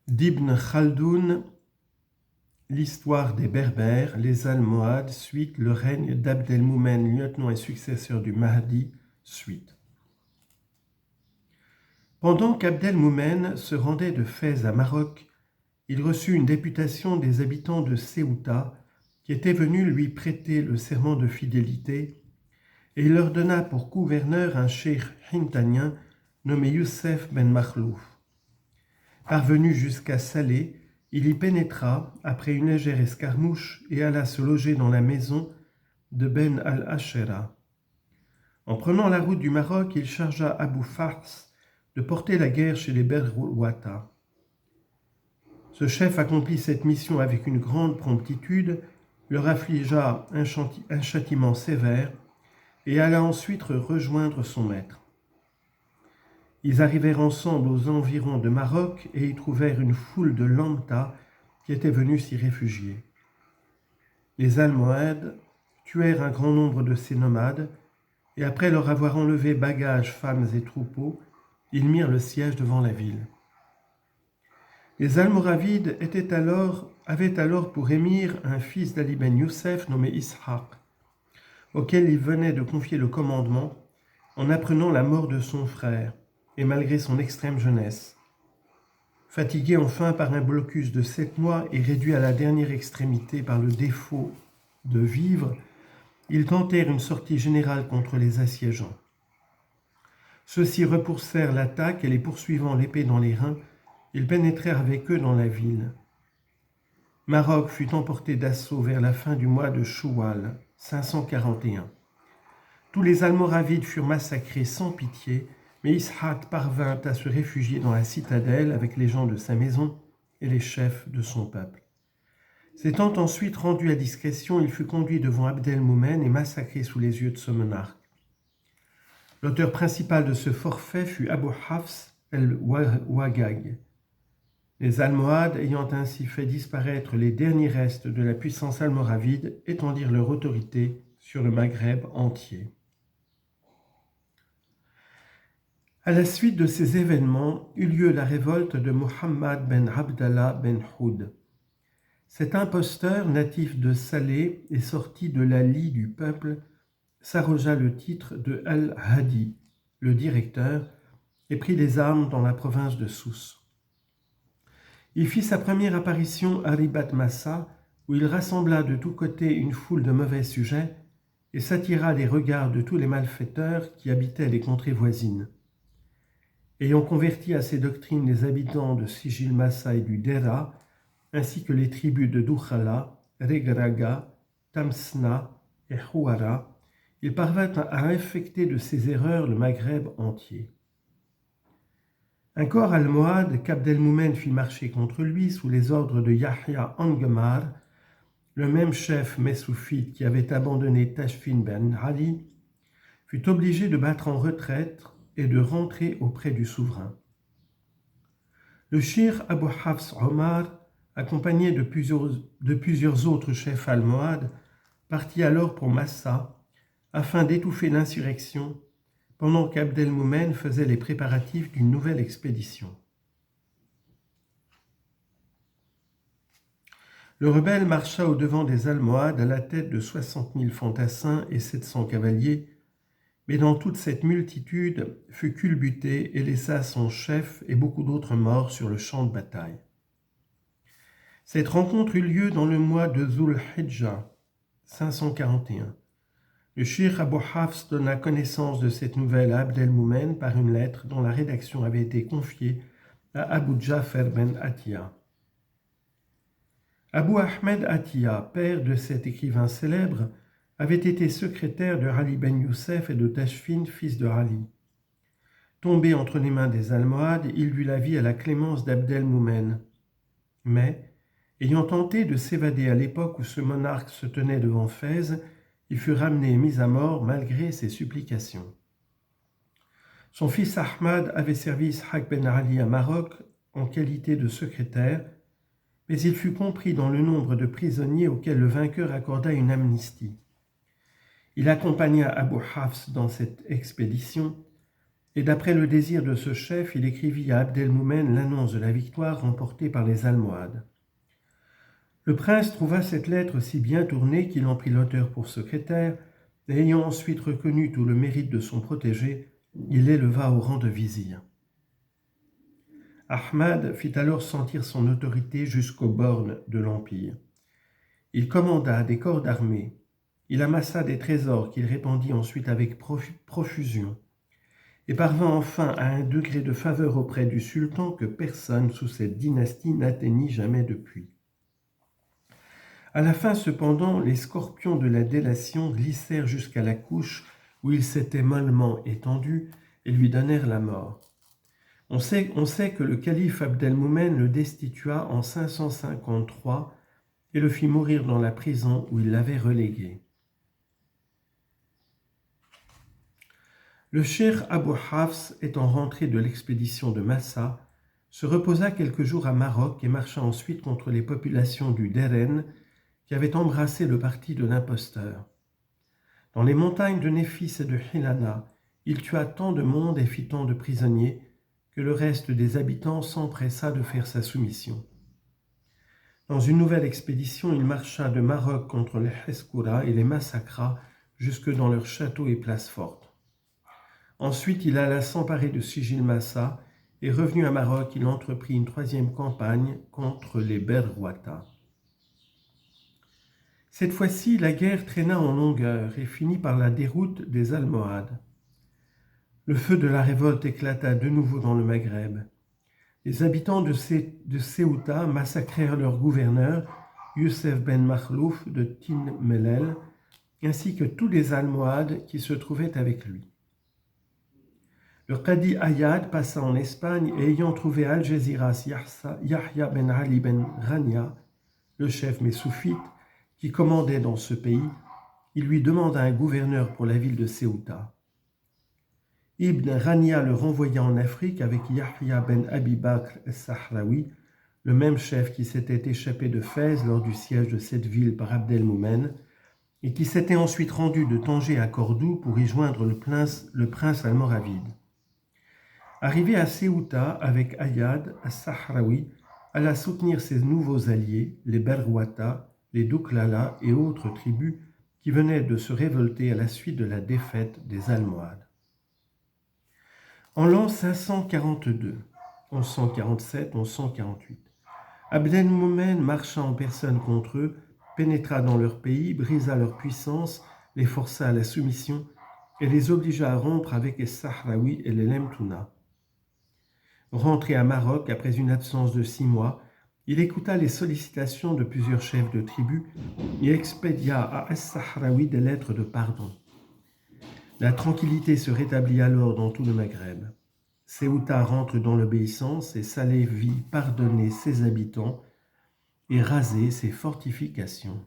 d'Ibn Khaldoun, l'histoire des Berbères, les Almohades, suite, le règne d'Abd-el-Moumen, lieutenant et successeur du Mahdi, suite. Pendant qu'Abd-el-Moumen se rendait de Fès à Maroc, il reçut une députation des habitants de Ceuta qui étaient venus lui prêter le serment de fidélité, et il leur donna pour gouverneur un cheikh hintanien nommé Youssef ben Makhlouf. Parvenu jusqu'à Salé, il y pénétra après une légère escarmouche et alla se loger dans la maison de Ben al-Ashera. En prenant la route du Maroc, il chargea Abou Fars de porter la guerre chez les Berwata. Ce chef accomplit cette mission avec une grande promptitude, leur affligea un châtiment sévère et alla ensuite rejoindre son maître. Ils arrivèrent ensemble aux environs de Maroc et y trouvèrent une foule de lambda qui étaient venus s'y réfugier. Les Almohades tuèrent un grand nombre de ces nomades et après leur avoir enlevé bagages, femmes et troupeaux, ils mirent le siège devant la ville. Les Almoravides avaient alors pour émir un fils d'Ali ben Youssef nommé Ishaq, auquel il venait de confier le commandement en apprenant la mort de son frère, et malgré son extrême jeunesse. Fatigué enfin par un blocus de 7 mois et réduit à la dernière extrémité par le défaut de vivres, ils tentèrent une sortie générale contre les assiégeants. Ceux-ci repoussèrent l'attaque et les poursuivant l'épée dans les reins, ils pénétrèrent avec eux dans la ville. Maroc fut emporté d'assaut vers la fin du mois de Choual, 541. Tous les Almoravides furent massacrés sans pitié, mais Ishaq parvint à se réfugier dans la citadelle avec les gens de sa maison et les chefs de son peuple. S'étant ensuite rendu à discrétion, il fut conduit devant Abd-el-Moumen et massacré sous les yeux de son monarque. L'auteur principal de ce forfait fut Abu Hafs el-Wagag. Les Almohades, ayant ainsi fait disparaître les derniers restes de la puissance almoravide, étendirent leur autorité sur le Maghreb entier. À la suite de ces événements, eut lieu la révolte de Muhammad ben Abdallah ben Houd. Cet imposteur, natif de Salé et sorti de la lie du peuple, s'arrogea le titre de Al-Hadi, le directeur, et prit les armes dans la province de Sousse. Il fit sa première apparition à Ribat Massa, où il rassembla de tous côtés une foule de mauvais sujets et s'attira les regards de tous les malfaiteurs qui habitaient les contrées voisines. Ayant converti à ses doctrines les habitants de Sijil Massa et du Dera, ainsi que les tribus de Doukhala, Regraga, Tamsna et Houara, il parvint à infecter de ses erreurs le Maghreb entier. Un corps almohade qu'Abd-el-Moumen fit marcher contre lui sous les ordres de Yahya Angemar, le même chef messoufite qui avait abandonné Tashfin ben Ali, fut obligé de battre en retraite et de rentrer auprès du souverain. Le shir Abu Hafs Omar, accompagné de plusieurs autres chefs almohades, partit alors pour Massa afin d'étouffer l'insurrection pendant qu'Abd-el-Moumen faisait les préparatifs d'une nouvelle expédition. Le rebelle marcha au-devant des Almohades à la tête de 60 000 fantassins et 700 cavaliers, mais dans toute cette multitude fut culbuté et laissa son chef et beaucoup d'autres morts sur le champ de bataille. Cette rencontre eut lieu dans le mois de Zul Hijja, 541. Le shir Abu Hafs donna connaissance de cette nouvelle à Abd-el-Moumen par une lettre dont la rédaction avait été confiée à Abu Ja'far ben Atiya. Abu Ahmed Atiya, père de cet écrivain célèbre, avait été secrétaire de Ali ben Youssef et de Tashfin, fils de Ali. Tombé entre les mains des Almohades, il dut la vie à la clémence d'Abd-el-Moumen. Mais, ayant tenté de s'évader à l'époque où ce monarque se tenait devant Fès, il fut ramené et mis à mort malgré ses supplications. Son fils Ahmad avait servi Ishaq ben Ali à Maroc en qualité de secrétaire, mais il fut compris dans le nombre de prisonniers auxquels le vainqueur accorda une amnistie. Il accompagna Abu Hafs dans cette expédition, Et d'après le désir de ce chef, il écrivit à Abdelmoumen l'annonce de la victoire remportée par les Almohades. Le prince trouva cette lettre si bien tournée qu'il en prit l'auteur pour secrétaire, et ayant ensuite reconnu tout le mérite de son protégé, il l'éleva au rang de vizir. Ahmad fit alors sentir son autorité jusqu'aux bornes de l'Empire. Il commanda des corps d'armée, il amassa des trésors qu'il répandit ensuite avec profusion, et parvint enfin à un degré de faveur auprès du sultan que personne sous cette dynastie n'atteignit jamais depuis. À la fin, cependant, les scorpions de la délation glissèrent jusqu'à la couche où il s'était mollement étendu et lui donnèrent la mort. On sait que le calife Abdelmoumen le destitua en 553 et le fit mourir dans la prison où il l'avait relégué. Le cheikh Abu Hafs, étant rentré de l'expédition de Massa, se reposa quelques jours à Maroc et marcha ensuite contre les populations du Deren qui avaient embrassé le parti de l'imposteur. Dans les montagnes de Néphis et de Hilana, il tua tant de monde et fit tant de prisonniers que le reste des habitants s'empressa de faire sa soumission. Dans une nouvelle expédition, il marcha de Maroc contre les Heskura et les massacra jusque dans leurs châteaux et places fortes. Ensuite, il alla s'emparer de Sijil Massa et revenu à Maroc, il entreprit une troisième campagne contre les Berwata. Cette fois-ci, la guerre traîna en longueur et finit par la déroute des Almohades. Le feu de la révolte éclata de nouveau dans le Maghreb. Les habitants de Ceuta massacrèrent leur gouverneur, Youssef ben Makhlouf de Tin Mellel, ainsi que tous les Almohades qui se trouvaient avec lui. Le Qadi Ayyad passa en Espagne et ayant trouvé à Algésiras Yahya ben Ali ben Rania, le chef messoufite, qui commandait dans ce pays, il lui demanda un gouverneur pour la ville de Ceuta. Ibn Rania le renvoya en Afrique avec Yahya ben Abi Bakr al-Sahraoui, le même chef qui s'était échappé de Fès lors du siège de cette ville par Abdelmoumen et qui s'était ensuite rendu de Tanger à Cordoue pour y joindre le prince almoravide. Arrivé à Ceuta avec Ayyad al-Sahraoui, alla soutenir ses nouveaux alliés, les Berwata, les Douklala et autres tribus qui venaient de se révolter à la suite de la défaite des Almohades. En l'an 542, 1147-1148, Abdelmoumen marcha en personne contre eux, pénétra dans leur pays, brisa leur puissance, les força à la soumission et les obligea à rompre avec les Sahraouis et les Lemtouna. Rentré à Maroc après une absence de 6 mois, il écouta les sollicitations de plusieurs chefs de tribus et expédia à As-Sahraoui des lettres de pardon. La tranquillité se rétablit alors dans tout le Maghreb. Ceuta rentre dans l'obéissance et Saleh vit pardonner ses habitants et raser ses fortifications.